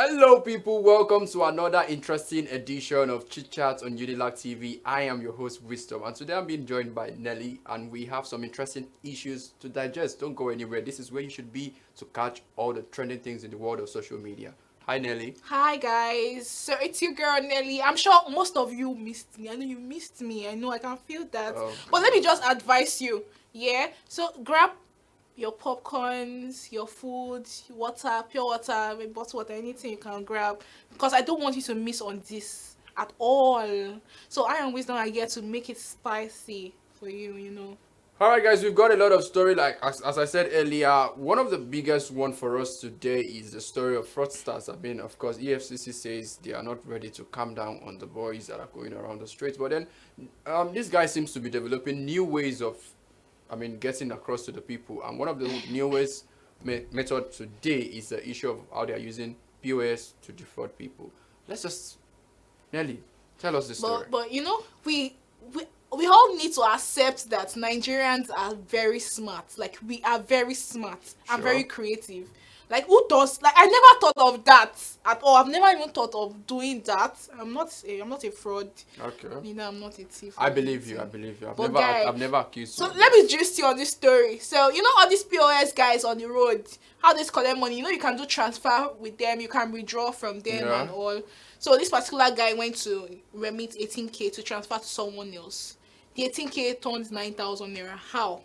Hello people, welcome to another interesting edition of Chit Chat on Unilag TV. I am your host Wisdom, and today I'm being joined by Nelly, and we have some interesting issues to digest. Don't go anywhere. This is where you should be to catch all the trending things in the world of social media. Hi Nelly. Hi guys, so it's your girl Nelly. I'm sure most of you missed me. I know you missed me. I know I can feel that. But let me just advise you. Yeah. So grab your popcorns, your food, water, pure water, maybe bottled water, anything you can grab, because I don't want you to miss on this at all. So I am wisdom. I get to make it spicy for you. Alright guys, we've got a lot of story, like as I said earlier. One of the biggest one for us today is the story of fraudsters. I mean, of course, EFCC says they are not ready to calm down on the boys that are going around the streets, but then this guy seems to be developing new ways of, getting across to the people. And one of the newest method today is the issue of how they are using POS to defraud people. Let's just, Nelly, tell us the story. But we all need to accept that Nigerians are very smart. Like, we are very smart and very creative. Like, who does, like, I never thought of that at all. I've never even thought of doing that. I'm not a fraud. Okay. I'm not a thief. I believe you. I've never accused you. So let me gist you on this story. So all these POS guys on the road, how they collect money. You can do transfer with them. You can withdraw from them and all. So this particular guy went to remit 18k to transfer to someone else. The 18k turned 9,000 naira. How?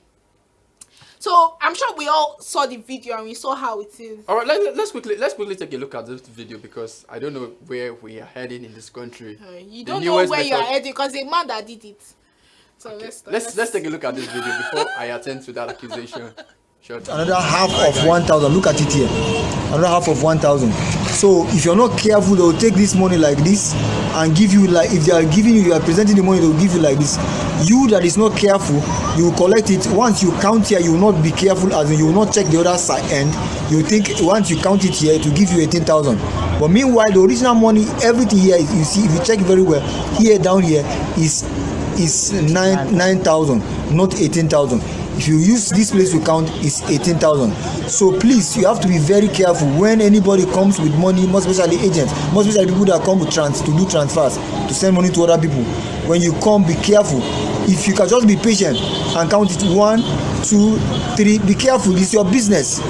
So I'm sure we all saw the video and we saw how it is. All right, let's quickly take a look at this video, because I don't know where we are heading in this country. You don't know where you are heading because the man that did it. So okay. Let's take a look at this video before I attend to that accusation. Sure. Another half of 1,000. Look at it here. Another half of 1,000. So if you're not careful, they'll take this money like this and give you, like, if they are giving you are presenting the money, they'll give you like this. You that is not careful, you will collect it. Once you count here, you will not be careful, as in you will not check the other side end. You think once you count it here, it will give you 18,000. But meanwhile, the original money, everything here, you see, if you check very well, here down here is 9,000, not 18,000. If you use this place to count, it's 18,000. So please, you have to be very careful when anybody comes with money, most especially agents, most especially people that come with to do transfers, to send money to other people. When you come, be careful. If you can just be patient and count it 1, 2, 3, be careful. It's your business.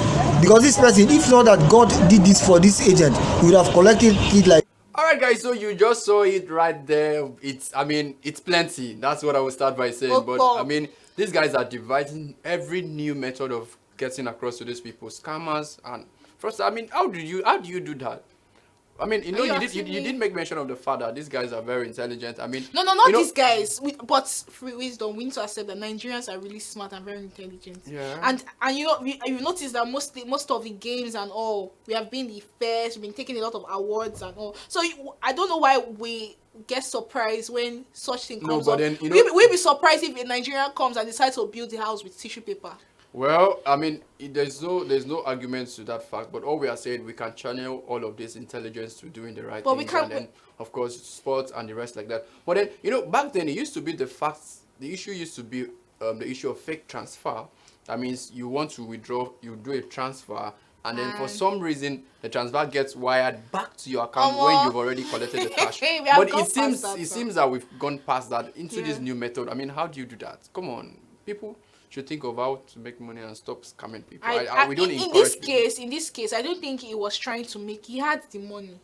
Because this person, if not that God did this for this agent, he would have collected it like. Alright guys, so you just saw it right there. It's plenty. That's what I would start by saying. But these guys are devising every new method of getting across to these people, scammers and fraudsters. How do you do that? You did make mention of the fact that these guys are very intelligent. Not these guys. But free wisdom, we need to accept that Nigerians are really smart and very intelligent. Yeah. And you've noticed that most of the games and all, we have been the first. We've been taking a lot of awards and all. So I don't know why we get surprised when such thing comes up. Then, we'll be surprised if a Nigerian comes and decides to build the house with tissue paper. Well, there's no arguments to that fact, but all we are saying, we can channel all of this intelligence to doing the right things, and then of course sports and the rest like that. But then back then it used to be the issue used to be the issue of fake transfer. That means you want to withdraw, you do a transfer, and then for some reason the transfer gets wired back to your account when you've already collected the cash. But it seems that we've gone past that into this new method. How do you do that? Come on, people should think of how to make money and stop scamming people. We don't encourage in this case, I don't think he was trying to make. He had the money,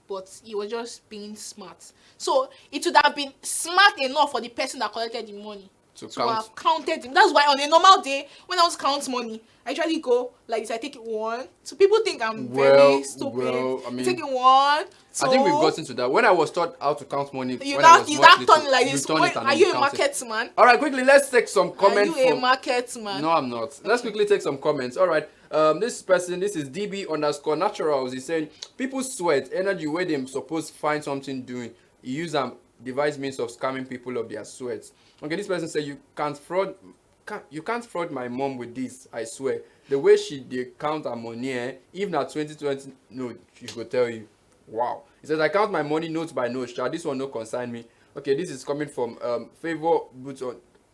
but he was just being smart. So it would have been smart enough for the person that collected the money to have counted him. That's why on a normal day, when I was count money, I usually go like this. I take it 1. So people think I'm very stupid. Well, take it 1. So I think we've gotten to that. When I was taught how to count money, you not turn like this. Are you a market man? All right, quickly, let's take some comments. Are you a market man? No, I'm not. Let's quickly take some comments. All right. This is DB_naturals. He's saying people sweat energy where they suppose find something doing. You use device means of scamming people of their sweats. Okay, this person said you can't fraud my mom with this. I swear, the way they count her money, if not 2020, no, she go tell you. Wow. He says I count my money note by note. This one no concern me. Okay, this is coming from Favor Boots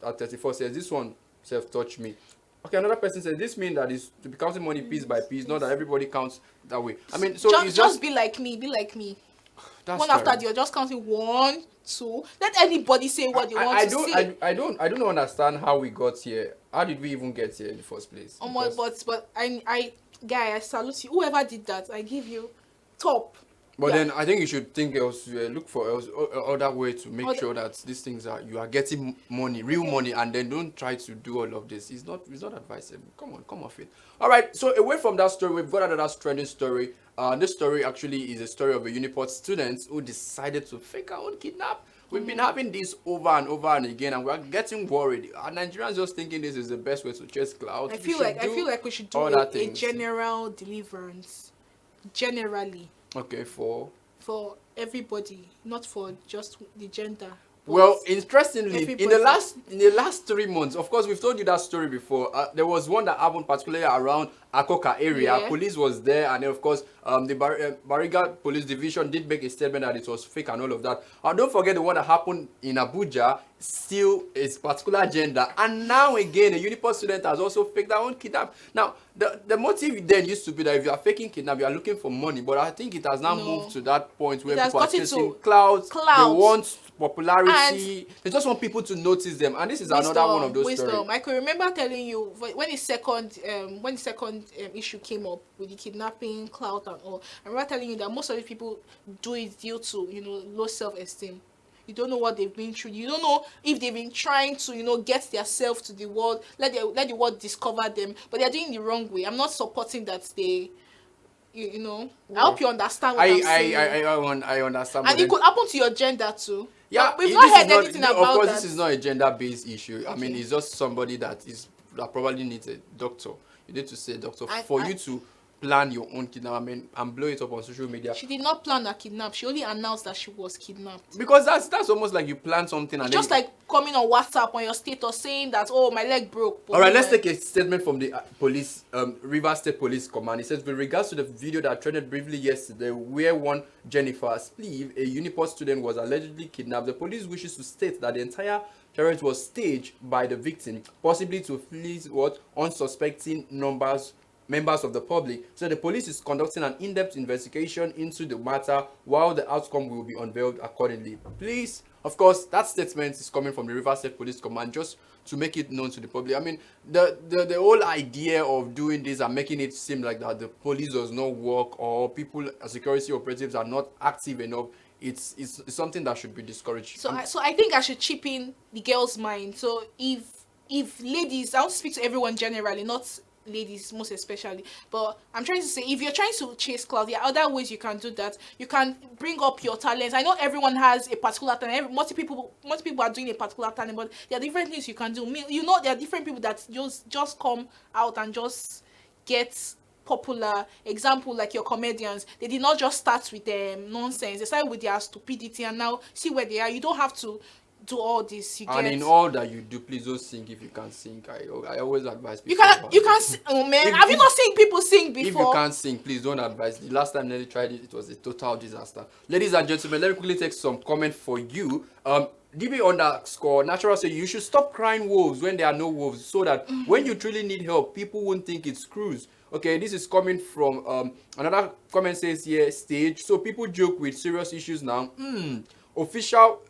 at 34 says this one self touch me. Okay, another person said this means that it's to be counting money piece by piece, not that everybody counts that way. I mean, so just be like me, be like me. That's one after the other, just counting 1, 2. Let anybody say what they want to say. I don't understand how we got here. How did we even get here in the first place? But I salute you. Whoever did that, I give you top. But then I think you should think else, look for other way to make sure that these things you are getting money, real money, and then don't try to do all of this. It's not advisable. Come off it. All right. So away from that story, we've got another trending story. This story actually is a story of a Uniport student who decided to fake her own kidnap. We've been having this over and over and again, and we're getting worried. Are Nigerians just thinking this is the best way to chase clouds? I feel like we should do a general deliverance, generally. Okay, for everybody, not for just the gender. Well, interestingly, in the last 3 months, of course, we've told you that story before. There was one that happened particularly around Akoka area. Yeah. Police was there, and then of course, the Bariga Police Division did make a statement that it was fake and all of that. And don't forget the one that happened in Abuja, still is particular gender. And now again, a Uniport student has also faked their own kidnap. Now, the motive then used to be that if you are faking kidnap, you are looking for money. But I think it has now moved to that point where people are chasing clouds. They want popularity. They just want people to notice them. And this is another one of those stories. I can remember telling you when the second issue came up with the kidnapping, clout and all. I remember telling you that most of the people do it due to low self-esteem. You don't know what they've been through. You don't know if they've been trying to get their self to the world, let the world discover them, but they're doing the wrong way. I'm not supporting that they I hope you understand what I'm saying. I understand. And it could happen to your gender too. Yeah, we've not heard anything about that. Of course, this is not a gender-based issue. Okay. I mean, it's just somebody that probably needs a doctor. You need to see a doctor for you to plan your own kidnap. I mean, and blow it up on social media. She did not plan a kidnap. She only announced that she was kidnapped. Because that's almost like you plan something and just like coming on WhatsApp on your status saying that, oh, my leg broke. All right, let's take a statement from the police, Rivers State Police Command. It says, with regards to the video that trended briefly yesterday, where one Jennifer Spleeve, a Uniport student, was allegedly kidnapped, the police wishes to state that the entire terror was staged by the victim, possibly to please unsuspecting members of the public. So the police is conducting an in-depth investigation into the matter, while the outcome will be unveiled accordingly. Please, of course, that statement is coming from the Rivers State Police Command, just to make it known to the public. I mean, the whole idea of doing this and making it seem like that the police does not work or people, security operatives are not active enough, it's something that should be discouraged. So I think I should chip in the girl's mind. So if ladies, I'll speak to everyone generally, not ladies most especially, but I'm trying to say, if you're trying to chase clout, there are other ways you can do that. You can bring up your talents. I know everyone has a particular talent. Most people are doing a particular talent, but there are different things you can do. There are different people that just come out and just get popular. Example, like your comedians, they did not just start with nonsense. They started with their stupidity, and now see where they are. You don't have to do all this. In all that you do, please don't sing if you can't sing. I always advise people. You can sing. Oh man, have you not seen people sing before? If you can't sing, please don't advise. The last time Nelly tried it, it was a total disaster. Ladies and gentlemen, let me quickly take some comment for you. DB_natural say you should stop crying wolves when there are no wolves, so that when you truly need help, people won't think it's screws. Okay, this is coming from another comment says here, stage. So people joke with serious issues now. Official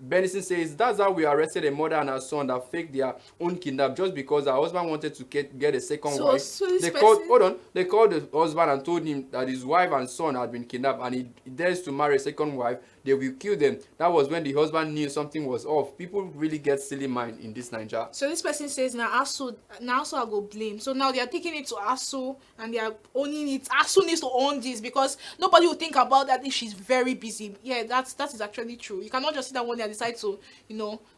Benison says that's how we arrested a mother and her son that faked their own kidnap just because her husband wanted to get a second wife. They called the husband and told him that his wife and son had been kidnapped and he dares to marry a second wife. They will kill them. That was when the husband knew something was off. People really get silly mind in this Nigeria. So this person says now ASU I go blame. So now they are taking it to ASU and they are owning it. ASU needs to own this because nobody will think about that if she's very busy. Yeah, that is actually true. You cannot just sit down one day and decide to,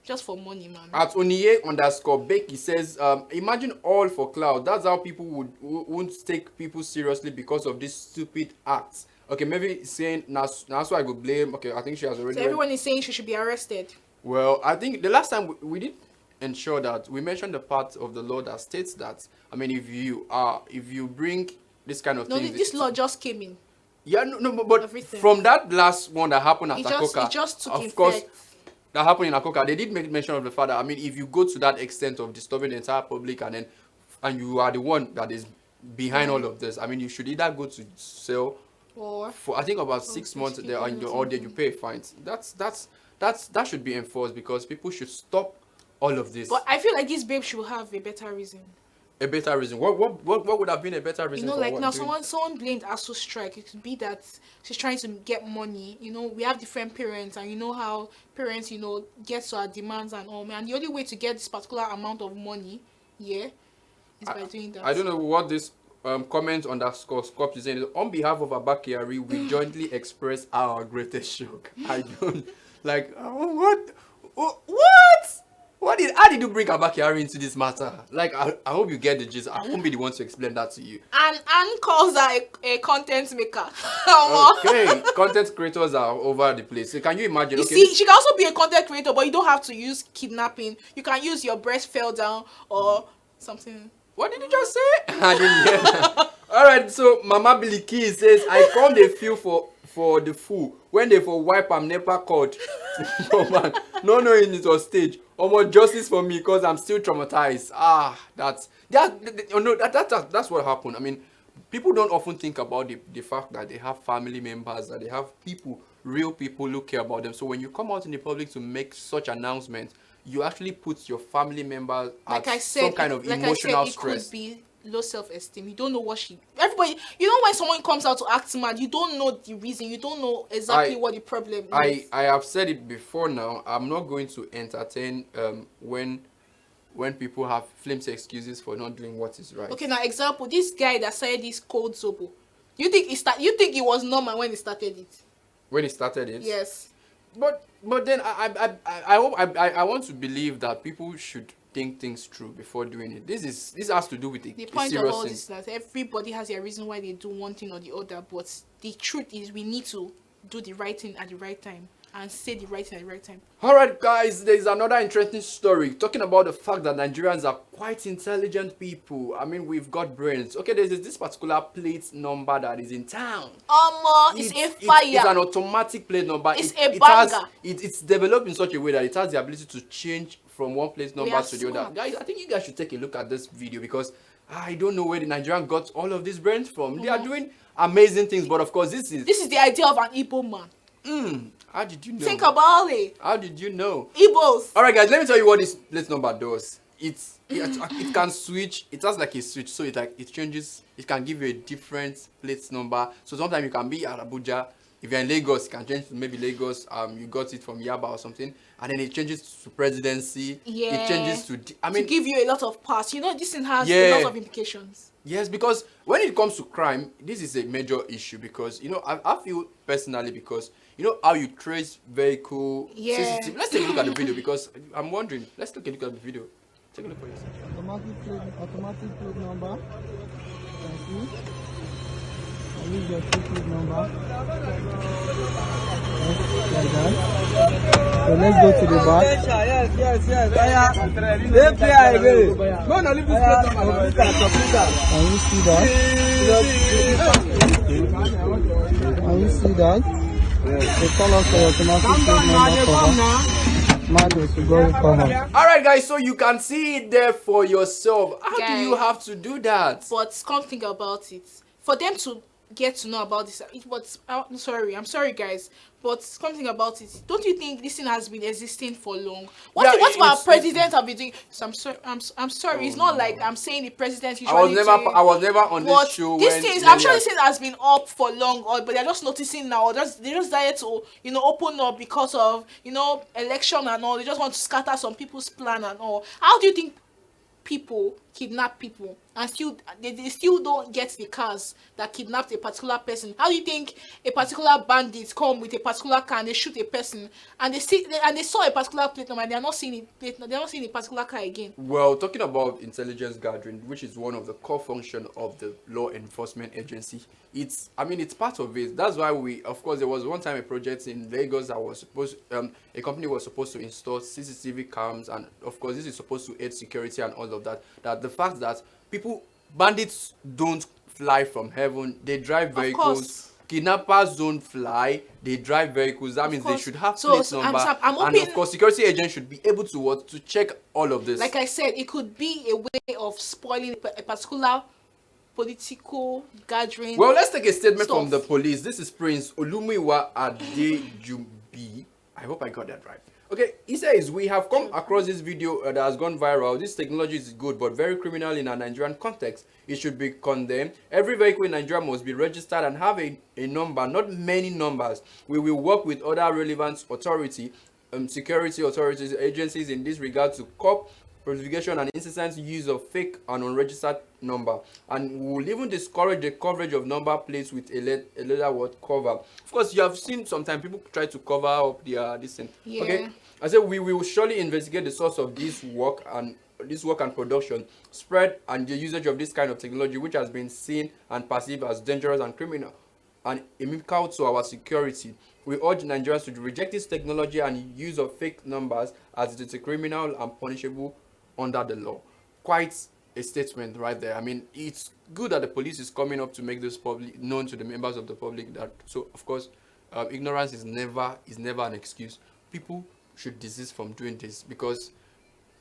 just for money, man. At Oniye_Becky says, imagine all for cloud. That's how people won't take people seriously because of these stupid acts. Okay, maybe saying now so I go blame. Okay, I think she has already. So everyone is saying she should be arrested. Well, I think the last time we did ensure that we mentioned the part of the law that states that, I mean, if you bring this kind of thing. No, this law just came in. Yeah, no, but from that last one that happened at Akoka, it just took of course, that happened in Akoka, they did make mention of the fact that, I mean, if you go to that extent of disturbing the entire public and then and you are the one that is behind all of this, I mean, you should either go to cell or for I think about 6 months there, and or then you pay fines. That should be enforced, because people should stop all of this. But I feel like this babe should have a better reason. A better reason. What would have been a better reason? You know, for like what now doing? someone blamed ASU strike. It could be that she's trying to get money. You know, we have different parents, and you know how parents, you know, get to our demands and all. And the only way to get this particular amount of money, yeah, is by doing that. I don't know what this comment underscore Scop is saying. On behalf of Abakiari, we jointly express our greatest shock. I don't like what how did you bring Abakiari into this matter? Like, I hope you get the gist. I won't be the one to explain that to you. And calls her a content maker. Okay, content creators are over the place. So can you imagine? You see, she can also be a content creator, but you don't have to use kidnapping. You can use your breast fell down or something. What did you just say? I didn't hear that. All right, so Mama Biliki says, I come they feel for the fool when they for wipe am never caught. Oh man, no knowing it was stage. Almost justice for me because I'm still traumatized. That's what happened. I mean, people don't often think about the fact that they have family members, that they have people, real people who care about them. So when you come out in the public to make such announcements, you actually put your family members like at some kind of emotional stress. It could be low self-esteem. You don't know what everybody, you know, when someone comes out to act mad, you don't know the reason, you don't know exactly what the problem is. I have said it before now. I'm not going to entertain when people have flimsy excuses for not doing what is right. Okay, now example, this guy that started this cold Zobo. You think it was normal when he started it? When he started it? Yes. But then I want to believe that people should think things through before doing it. This has to do with the point of all this is that everybody has their reason why they do one thing or the other, but the truth is we need to do the right thing at the right time and say the right thing at the right time. All right, guys, there's another interesting story talking about the fact that Nigerians are quite intelligent people. I mean, we've got brains. Okay, there's this particular plate number that is in town. It's a fire. It's an automatic plate number. It's a banger. It's developed in such a way that it has the ability to change from one plate number to the smart. other. Guys, I think you guys should take a look at this video, because I don't know where the Nigerian got all of these brains from. They are doing amazing things, but of course, this is the idea of an Igbo man. How did you know? Think about it. How did you know? Igbos. All right, guys, let me tell you what this plate number does. It can switch. It has like a switch, so it changes. It can give you a different plate number. So sometimes you can be at Abuja. If you're in Lagos, you can change to maybe Lagos. You got it from Yaba or something, and then it changes to presidency. Yeah. It changes to to give you a lot of pass. You know, this thing has a lot of implications. Yes, because when it comes to crime, this is a major issue, because, you know, I feel personally, because, you know, how you trace vehicle CCTV. Let's take a look at the video, because I'm wondering. Let's take a look at the video. Take a look for yourself. Automatic plate number. Thank you. I use your plate number. Like that. So let's go to the back. Yes. Can you see that? Can you see that? So tell us your automatic plate number cover. All right, guys, so you can see it there for yourself. How do you have to do that? But come think about it. For them to get to know about this, I'm sorry guys, but come think about it. Don't you think this thing has been existing for long? What our president have been doing? So I'm sorry. It's not like I'm saying the president usually I was never on this show. I'm sure this thing has been up for long, but they're just noticing now. They just decided to, you know, open up because of, you know, election and all. They just want to scatter some people's plan and all. How do you think people kidnap people and still they still don't get the cars that kidnapped a particular person? How do you think a particular bandit come with a particular car and they shoot a person and they saw a particular plate number and they're not seeing a particular car again? Well, talking about intelligence gathering, which is one of the core functions of the law enforcement agency, it's part of it. That's why of course, there was one time a project in Lagos that was supposed a company was supposed to install CCTV cams, and of course this is supposed to aid security and all of that. That the fact that bandits don't fly from heaven, they drive vehicles kidnappers don't fly, they drive vehicles. That means they should have plate number. I'm and of course, security agents should be able to check all of this. Like I said, it could be a way of spoiling a particular political gathering. Well, let's take a statement from the police. This is Prince Olumiwa Adejubi. I hope I got that right. Okay, he says, we have come across this video that has gone viral. This technology is good, but very criminal in a Nigerian context. It should be condemned. Every vehicle in Nigeria must be registered and have a number, not many numbers. We will work with other relevant authority, security authorities, agencies in this regard to curb proliferation and incessant use of fake and unregistered number, and we will even discourage the coverage of number plates with a leather word cover. Of course, you have seen sometimes people try to cover up their this thing. Yeah. Okay, I said we will surely investigate the source of this work and production, spread, and the usage of this kind of technology, which has been seen and perceived as dangerous and criminal and inimical to our security. We urge Nigerians to reject this technology and use of fake numbers, as it is a criminal and punishable under the law. Quite a statement right there. I mean, it's good that the police is coming up to make this public known to the members of the public. That so of course, ignorance is never an excuse. People should desist from doing this, because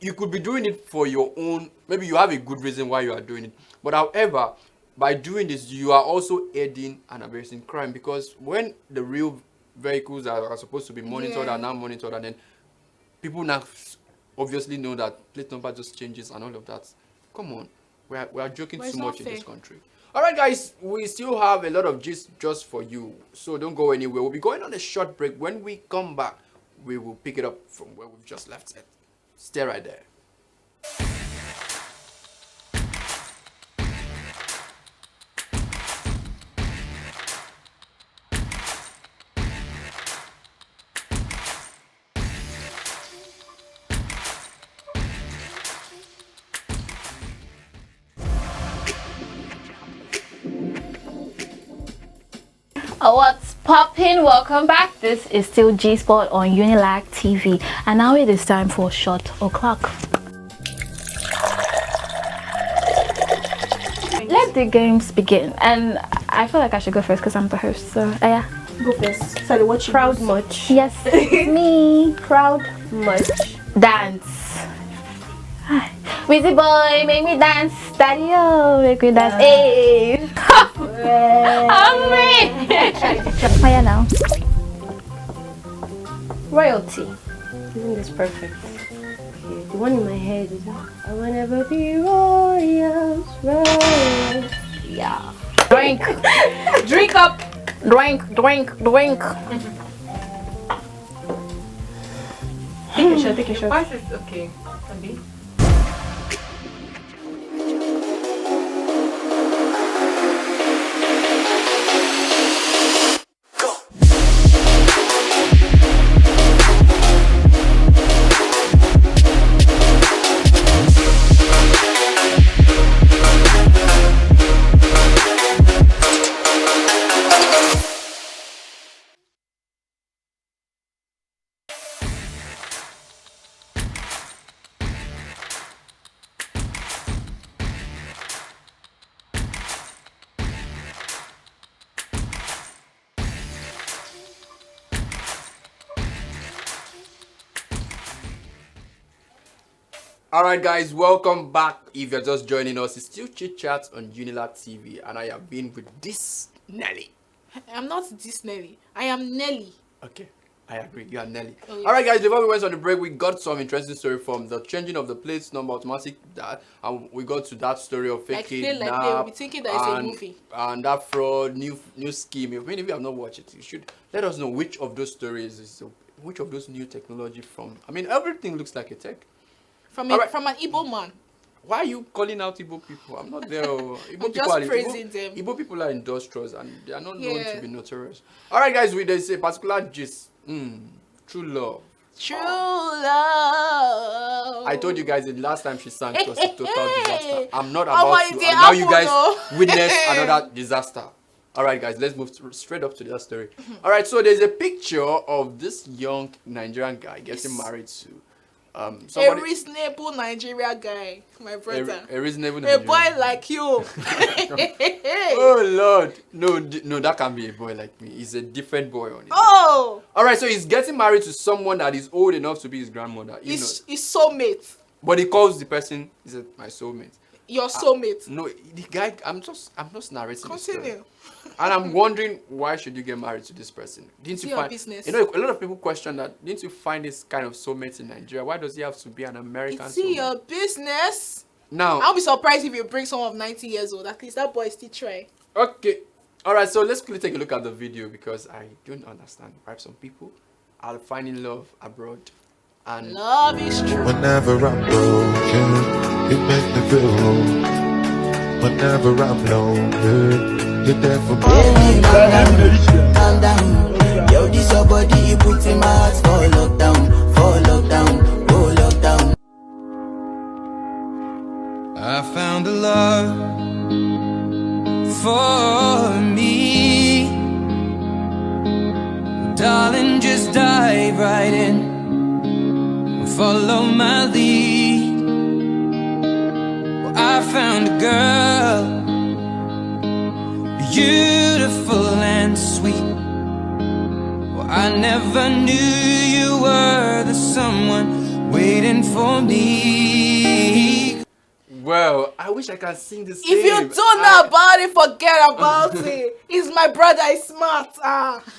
you could be doing it for your own, maybe you have a good reason why you are doing it, but however, by doing this you are also aiding and abetting crime, because when the real vehicles are supposed to be monitored are now monitored, and then people now obviously know that plate number just changes and all of that. Come on, we are joking too much in this country. All right, guys, we still have a lot of gist just for you, so don't go anywhere. We'll be going on a short break. When we come back, we will pick it up from where we've just left it. Stay right there. What's poppin'? Welcome back. This is still G Sport on Unilag TV, and now it is time for Shot O'Clock. Let the games begin, and I feel like I should go first because I'm the host. So yeah, go first. Sorry, what you proud much? Yes, me. Proud much. Dance. Wizzy boy, make me dance. Daddy, oh, make me dance. Hey. I'm ready. Oh yeah, now. Royalty. Isn't this perfect? Okay, the one in my head is I will never be royals, royals. Yeah. Drink. Drink up. Drink. Take a shot. Okay. Alright guys, welcome back. If you're just joining us, it's still Chit Chat on Unilag TV, and I have been with this Nelly. I'm not this Nelly. I am Nelly. Okay, I agree. You are Nelly. Oh, yes. Alright guys, before we went on the break, we got some interesting story from the changing of the plates number automatic, that, and we got to that story of fake kidnap, we'll be thinking that it's a movie. And that fraud, new scheme. If you have not watched it, you should let us know which of those stories is which of those new technology from. I mean, everything looks like a tech. From an Igbo man. Why are you calling out Igbo people? I'm not there. I'm just praising them. Igbo people are industrious and they are not known to be notorious. Alright guys, there's a particular gist. True love. True love. I told you guys the last time she sang it was a total disaster. I'm not about to. And now you guys witness another disaster. Alright guys, let's move straight up to that story. Alright, so there's a picture of this young Nigerian guy getting married to A reasonable Nigeria guy, my brother. A reasonable A Nigerian. boy like you. Oh Lord, no, that can't be a boy like me. He's a different boy on it. Oh. All right, so he's getting married to someone that is old enough to be his grandmother. His soulmate. But he calls the person, he said, my soulmate. Your soulmate. No, the guy. I'm just narrating. Continue. And I'm wondering, why should you get married to this person? Didn't you find business? You know, a lot of people question that. Didn't you find this kind of soulmate in Nigeria? Why does he have to be an American? It's your business. Now, I'll be surprised if you bring someone of 90 years old. At least that boy is still trying. Okay. All right. So let's quickly take a look at the video because I don't understand why some people are finding love abroad. And love is true. Whenever I'm broken, you make me feel whole. Whenever I'm lonely, you're there for me. Calm down. Yo, this your body, you put in my heart for lockdown, oh lockdown. I found a love for me. Darling, just dive right in. Follow my lead. Well, I found a girl, beautiful and sweet. Well, I never knew you were the someone waiting for me. Well, I wish I could sing this. If you don't know about it, forget about it. He's my brother. He's smart.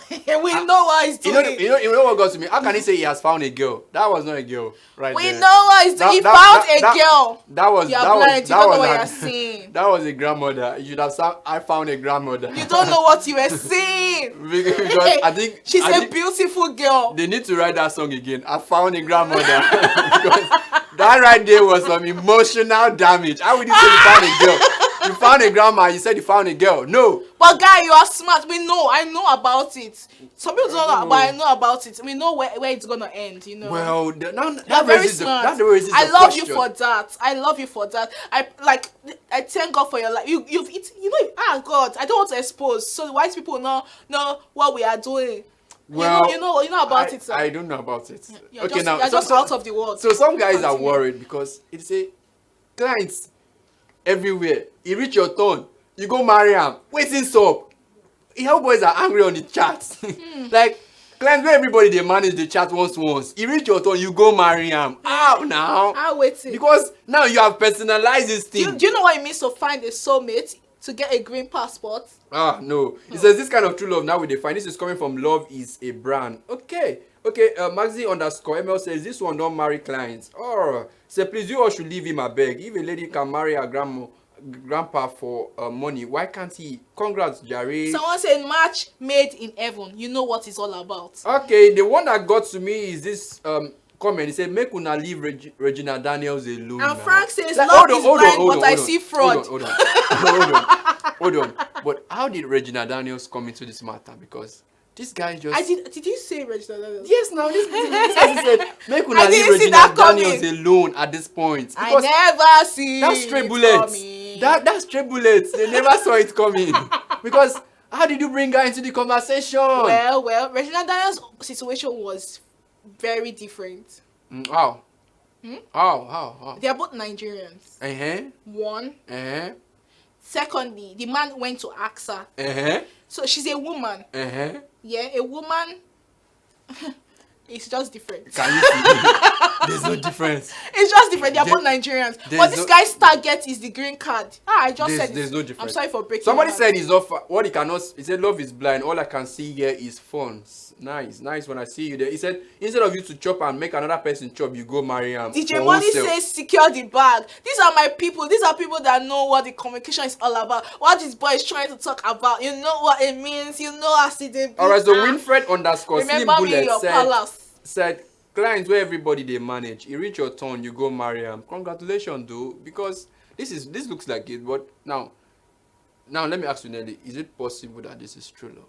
We know what he's doing. You know what got to me? How can he say he has found a girl? That was not a girl, right? We there. know what he's doing. He found a girl. That was. You're that blind. was. You That don't was know what an- you're saying. That was a grandmother. You should have said, "I found a grandmother." You don't know what you were saying. Because I think she's I a think beautiful girl. they need to write that song again. I found a grandmother. Because that right there was some emotional damage. How would you say you found a girl? You found a grandma. You said you found a girl. No. But guy, you are smart. We know. I know about it. Some people don't know, but I know about it. We know where it's gonna end. You know. Well, You're very smart. I love you for that. I love you for that. I thank God for your life. You know. God, I don't want to expose. So the white people know what we are doing. Well, you know about it. Sir. I don't know about it. You're just out of the world. So some guys are worried because it's a clients everywhere. You reach your turn, you go marry him. Waiting up. How boys are angry on the chat. Like clients where everybody they manage the chat once. You reach your turn, you go marry him. How now? I'm waiting. Because now you have personalized this thing. Do you know what it means to find a soulmate? To get a green passport? No. It says this kind of true love now we define. This is coming from Love is a Brand. Okay. Maxi_ML says this one don't marry clients. Say please you all should leave him a beg. If a lady can marry her grandpa for money, why can't he? Congrats, Jerry. Someone said match made in heaven. You know what it's all about. Okay, the one that got to me is this comment. He said make una leave Regina Daniels alone. And now. Frank says like, love is blind, but I see fraud. Hold on. But how did Regina Daniels come into this matter? Because this guy just... Did you say Regina Daniels? Yes, now this guy said make una leave Regina Daniels alone at this point. Because I never see that's stray bullets. That's stray bullets. They never saw it coming. Because how did you bring her into the conversation? Well, Regina Daniels' situation was very different. How? How? They are both Nigerians. One. Secondly, the man went to ask her. So she's a woman. Yeah, a woman. It's just different. Can you see? There's no difference. It's just different. They are both Nigerians. But this guy's target is the green card. There's no difference. I'm sorry for breaking. Somebody said he's off. What he cannot. He said love is blind. All I can see here is phones. Nice when I see you there. He said instead of you to chop and make another person chop, you go marry him. DJ Money says secure the bag. These are my people. These are people that know what the communication is all about. What this boy is trying to talk about. You know what it means. You know as it. Alright, so Winfred_Slim Remember me in your palace. Said clients where everybody they manage. You reach your turn, you go marry him. Congratulations, though, because this looks like it. But now let me ask you, Nelly, is it possible that this is true love?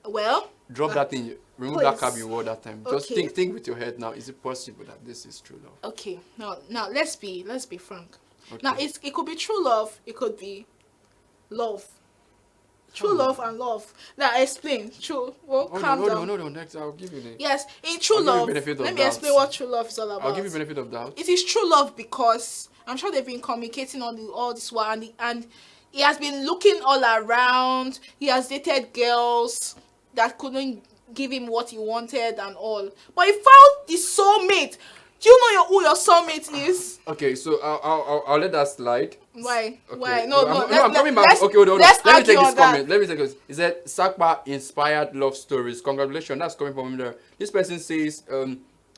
Well, drop that thing. Remove that cap you wore that time. Just think with your head now. Is it possible that this is true love? Okay. Now let's be frank. Okay. Now it could be true love. It could be love. True love and love. Now explain. True. Well, calm down. Hold on. Next, I'll give you the. Yes, in true love. Let me explain what true love is all about. I'll give you benefit of doubt. It is true love because I'm sure they've been communicating all this while, and he has been looking all around. He has dated girls that couldn't give him what he wanted and all, but he found his soulmate. Do you know who your soulmate is? Okay, so I'll let that slide. Why? Okay. Why? No, I'm coming back. Okay, hold on. Let me take this comment. Let me take this. It said Sakpa inspired love stories. Congratulations. That's coming from there. This person says,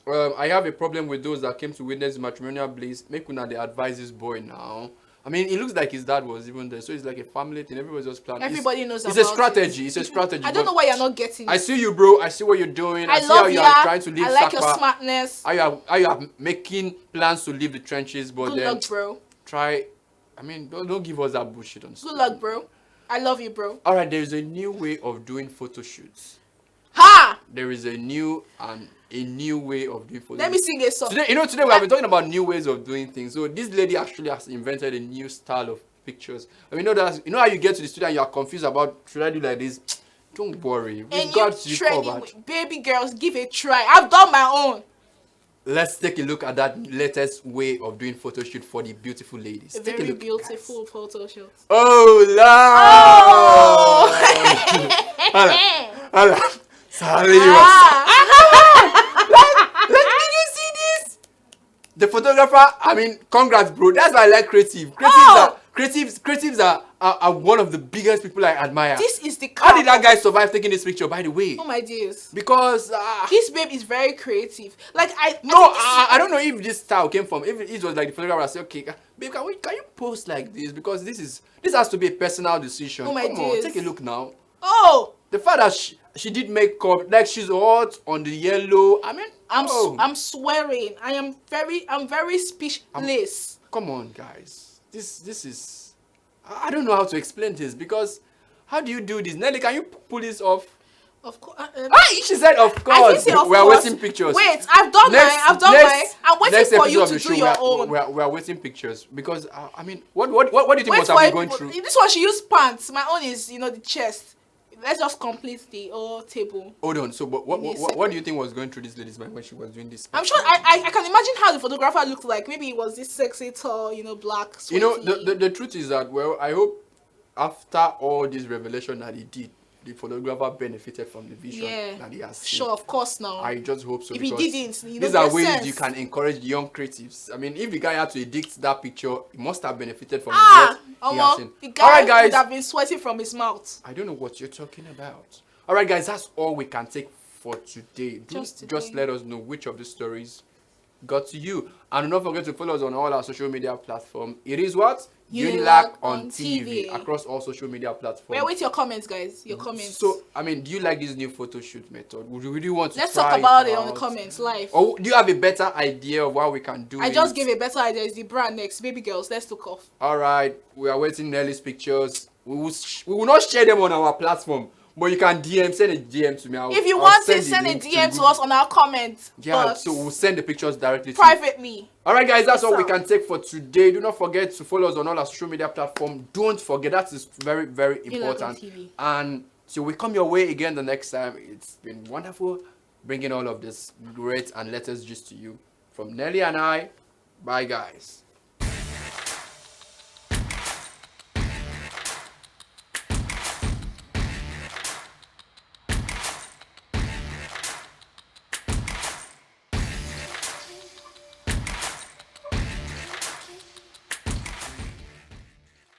I have a problem with those that came to witness matrimonial bliss. Make una the advise this boy now. I mean, it looks like his dad was even there, so it's like a family thing. Everybody's just planning. Everybody knows about it. It's a strategy. It's a strategy. I don't know why you're not getting it. I see you, bro. I see what you're doing. I see love how you are trying to leave I like Sakpa. your smartness. How you are making plans to leave the trenches, but Good then luck, bro. try. I mean, don't give us that bullshit on. Good luck, bro. I love you, bro. All right, there is a new way of doing photo shoots. Ha! There is a new way of doing photo. Let me sing a song. Today we have been talking about new ways of doing things. So this lady actually has invented a new style of pictures. I mean, you know how you get to the studio and you are confused about should I do like this? Don't worry, we've got you covered. Baby girls, give it a try. I've done my own. Let's take a look at that latest way of doing photo shoot for the beautiful ladies. A very beautiful photo shoot. Oh, Lord! Sorry. Did you see this? The photographer, I mean, congrats, bro. That's why I like creative. Creatives are one of the biggest people I admire. This is the How did that guy survive taking this picture, by the way? Oh my dears. Because this babe is very creative. Like I don't know if this style came from. If it was like the photographer said, okay, babe, can you post like this? Because this has to be a personal decision. Oh my dears. Take a look now. Oh, the fact that she did makeup, like she's hot on the yellow. I mean, I'm swearing. I'm very speechless. Come on, guys. This is, I don't know how to explain this, because how do you do this? Nelly, can you pull this off? Of course. She said, of course. We are waiting pictures. Wait, I've done mine. I'm waiting for you to do your own. We are waiting pictures because I mean, what do you think was I've been going through? This one she used pants. My own is the chest. Let's just complete the whole table. Hold on. So, but what do you think was going through this lady's mind when she was doing this? I'm sure I can imagine how the photographer looked like. Maybe it was this sexy, tall, black, sweaty. The truth is that, well, I hope after all this revelation that he did, the photographer benefited from the vision that he has seen. Sure, of course now. I just hope so. If he didn't, these are ways you can encourage the young creatives. I mean, if the guy had to edit that picture, he must have benefited from what he has seen. The guy would have been sweating from his mouth. I don't know what you're talking about. All right, guys, that's all we can take for today. Just let us know which of the stories got to you. And don't forget to follow us on all our social media platforms. It is what? Unilag on TV across all social media platforms. Wait your comments, guys. Your comments. So, I mean, do you like this new photo shoot method? Would you really want to Let's try talk about it on the comments live. Or do you have a better idea of what we can do? I just gave a better idea. It's the brand next. Baby girls, let's look off. All right. We are waiting Nelly's pictures. We will not share them on our platform. But you can send a DM to me. If you want to send a DM to us on our comments. Yeah, so we'll send the pictures directly privately. To you. All right, guys, that's all we can take for today. Do not forget to follow us on all our social media platforms. Don't forget, that is very, very important. And so we come your way again the next time. It's been wonderful bringing all of this great and latest gist to you. From Nelly and I, bye, guys.